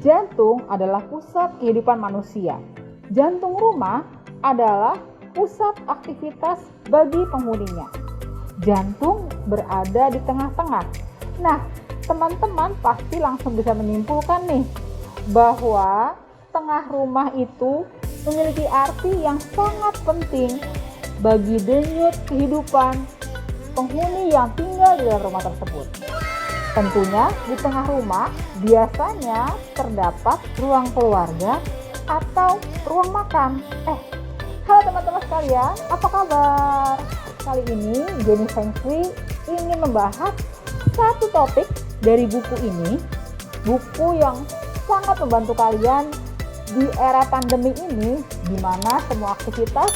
Jantung adalah pusat kehidupan manusia. Jantung rumah adalah pusat aktivitas bagi penghuninya. Jantung berada di tengah-tengah. Nah, teman-teman pasti langsung bisa menyimpulkan nih bahwa tengah rumah itu memiliki arti yang sangat penting bagi denyut kehidupan penghuni yang tinggal di dalam rumah tersebut. Tentunya di tengah rumah biasanya terdapat ruang keluarga atau ruang makan. Halo teman-teman sekalian, apa kabar? Kali ini Jenny Feng Shui ingin membahas satu topik dari buku ini, buku yang sangat membantu kalian di era pandemi ini, di mana semua aktivitas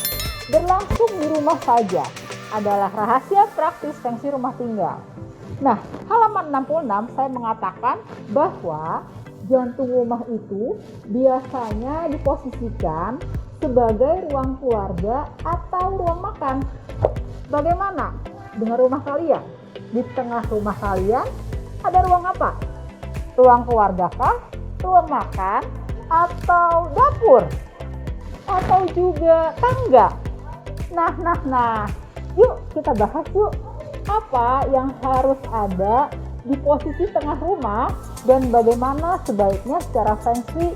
berlangsung di rumah saja. Adalah rahasia praktis Feng Shui rumah tinggal. Nah, halaman 66 saya mengatakan bahwa jantung rumah itu biasanya diposisikan sebagai ruang keluarga atau ruang makan. Bagaimana dengan rumah kalian? Di tengah rumah kalian ada ruang apa? Ruang keluarga kah? Ruang makan? Atau dapur? Atau juga tangga? Nah, yuk kita bahas yuk. Apa yang harus ada di posisi tengah rumah dan bagaimana sebaiknya secara Feng Shui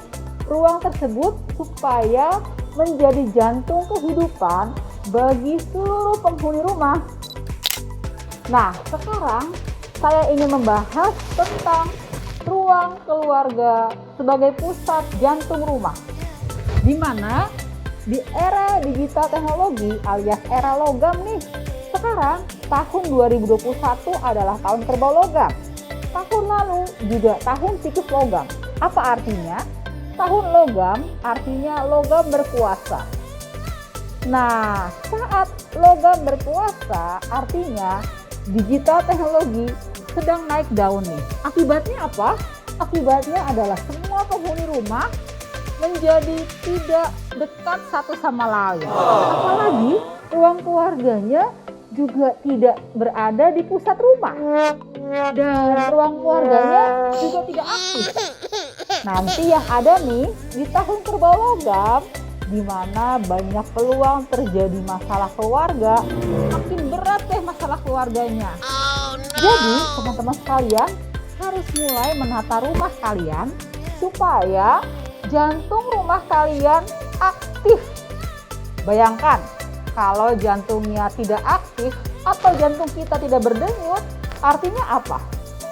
ruang tersebut supaya menjadi jantung kehidupan bagi seluruh penghuni rumah. Nah, sekarang saya ingin membahas tentang ruang keluarga sebagai pusat jantung rumah, di mana di era digital teknologi alias era logam nih. Sekarang tahun 2021 adalah tahun kerbau logam. Tahun lalu juga tahun tikus logam. Apa artinya? Tahun logam artinya logam berkuasa. Nah, saat logam berkuasa artinya digital teknologi sedang naik daun nih. Akibatnya apa? Akibatnya adalah semua penghuni rumah menjadi tidak dekat satu sama lain. Apalagi ruang keluarganya juga tidak berada di pusat rumah dan ruang keluarganya juga tidak aktif. Nanti yang ada nih di tahun kerbau logam, di mana banyak peluang terjadi masalah keluarga, makin berat deh masalah keluarganya. Jadi teman-teman sekalian harus mulai menata rumah kalian supaya jantung rumah kalian aktif. Bayangkan kalau jantungnya tidak aktif atau jantung kita tidak berdenyut, artinya apa?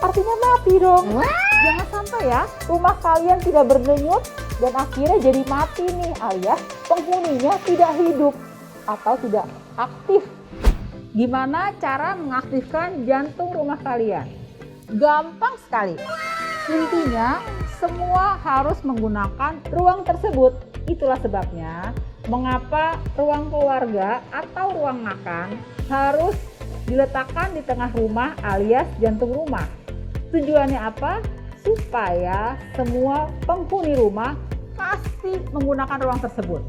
Artinya mati dong. Jangan sampai ya rumah kalian tidak berdenyut dan akhirnya jadi mati nih, alias penghuninya tidak hidup atau tidak aktif. Gimana cara mengaktifkan jantung rumah kalian? Gampang sekali. Intinya semua harus menggunakan ruang tersebut. Itulah sebabnya mengapa ruang keluarga atau ruang makan harus diletakkan di tengah rumah alias jantung rumah. Tujuannya apa? Supaya semua penghuni rumah pasti menggunakan ruang tersebut.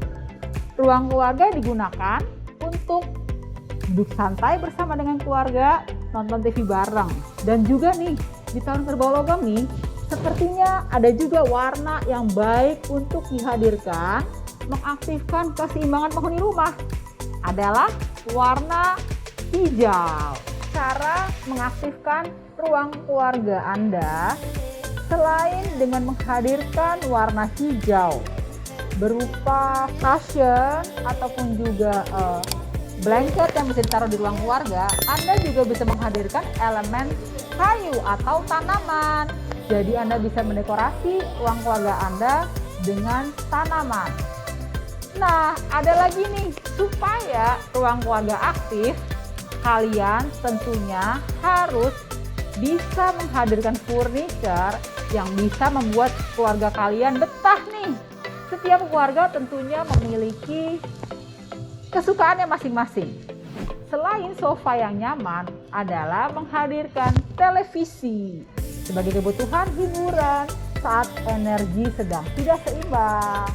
Ruang keluarga digunakan untuk duduk santai bersama dengan keluarga, nonton TV bareng. Dan juga nih, di tahun kerbau logam nih, sepertinya ada juga warna yang baik untuk dihadirkan mengaktifkan keseimbangan penghuni rumah adalah warna hijau. Cara mengaktifkan ruang keluarga Anda selain dengan menghadirkan warna hijau berupa cushion ataupun juga blanket yang bisa ditaruh di ruang keluarga, Anda juga bisa menghadirkan elemen kayu atau tanaman. Jadi Anda bisa mendekorasi ruang keluarga Anda dengan tanaman. Nah, ada lagi nih, supaya ruang keluarga aktif, kalian tentunya harus bisa menghadirkan furniture yang bisa membuat keluarga kalian betah nih. Setiap keluarga tentunya memiliki kesukaannya masing-masing. Selain sofa yang nyaman adalah menghadirkan televisi sebagai kebutuhan hiburan saat energi sedang tidak seimbang.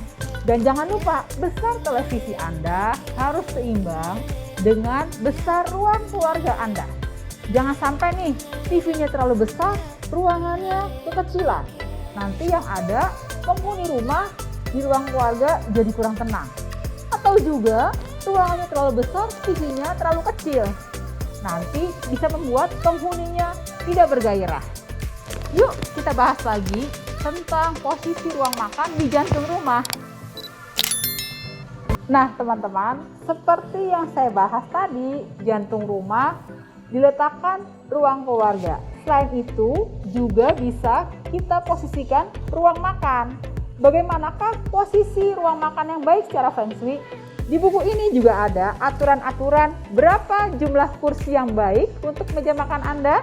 Dan jangan lupa, besar televisi Anda harus seimbang dengan besar ruang keluarga Anda. Jangan sampai nih TV-nya terlalu besar, ruangannya kekecilan. Nanti yang ada penghuni rumah di ruang keluarga jadi kurang tenang. Atau juga ruangannya terlalu besar, TV-nya terlalu kecil. Nanti bisa membuat penghuninya tidak bergairah. Yuk kita bahas lagi tentang posisi ruang makan di jantung rumah. Nah teman-teman, seperti yang saya bahas tadi, jantung rumah diletakkan ruang keluarga. Selain itu juga bisa kita posisikan ruang makan. Bagaimanakah posisi ruang makan yang baik secara Feng Shui? Di buku ini juga ada aturan-aturan berapa jumlah kursi yang baik untuk meja makan Anda.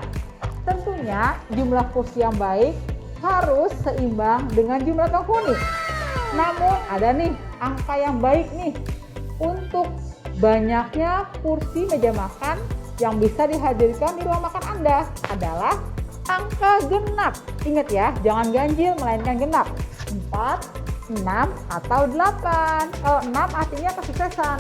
Tentunya jumlah kursi yang baik harus seimbang dengan jumlah penghuni. Namun ada nih angka yang baik nih untuk banyaknya kursi meja makan yang bisa dihadirkan di ruang makan Anda adalah angka genap. Ingat ya, jangan ganjil melainkan genap. 4, 6, atau 8. Kalau 6 artinya kesuksesan,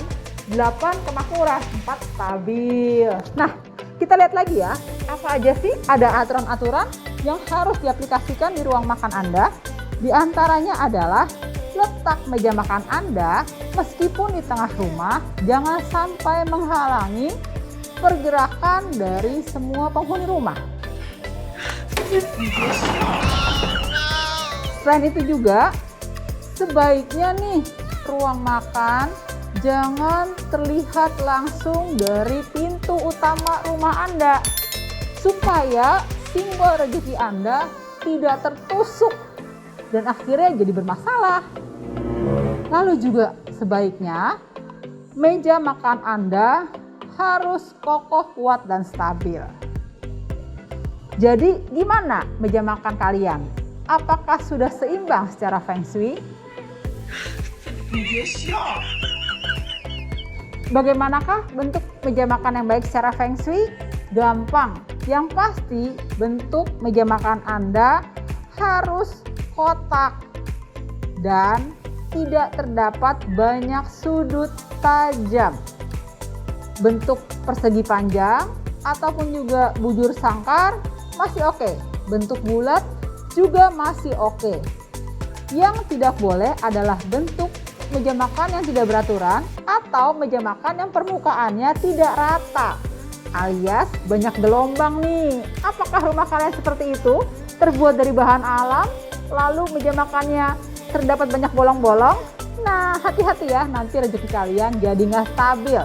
8 kemakmuran, 4 stabil. Nah, kita lihat lagi ya, apa aja sih ada aturan-aturan yang harus diaplikasikan di ruang makan Anda. Di antaranya adalah letak meja makan Anda meskipun di tengah rumah jangan sampai menghalangi pergerakan dari semua penghuni rumah. Selain itu juga sebaiknya nih ruang makan jangan terlihat langsung dari pintu utama rumah Anda supaya simbol rezeki Anda tidak tertusuk dan akhirnya jadi bermasalah. Lalu juga sebaiknya meja makan Anda harus kokoh, kuat, dan stabil. Jadi gimana meja makan kalian? Apakah sudah seimbang secara Feng Shui? Bagaimanakah bentuk meja makan yang baik secara Feng Shui? Gampang. Yang pasti bentuk meja makan Anda harus kotak dan tidak terdapat banyak sudut tajam. Bentuk persegi panjang ataupun juga bujur sangkar masih oke. Bentuk bulat juga masih oke. Yang tidak boleh adalah bentuk meja makan yang tidak beraturan atau meja makan yang permukaannya tidak rata alias banyak gelombang nih. Apakah rumah kalian seperti itu? Terbuat dari bahan alam, lalu meja makannya terdapat banyak bolong-bolong? Nah, hati-hati ya, nanti rezeki kalian jadi nggak stabil.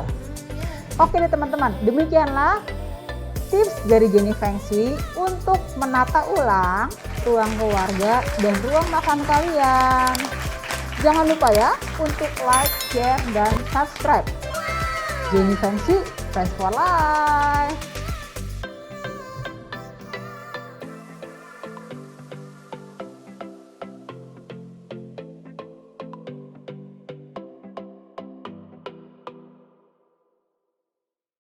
Oke deh teman-teman, demikianlah tips dari Jenny Feng Shui untuk menata ulang ruang keluarga dan ruang makan kalian. Jangan lupa ya untuk like, share, dan subscribe. Jenny Feng Shui, Friends for Life.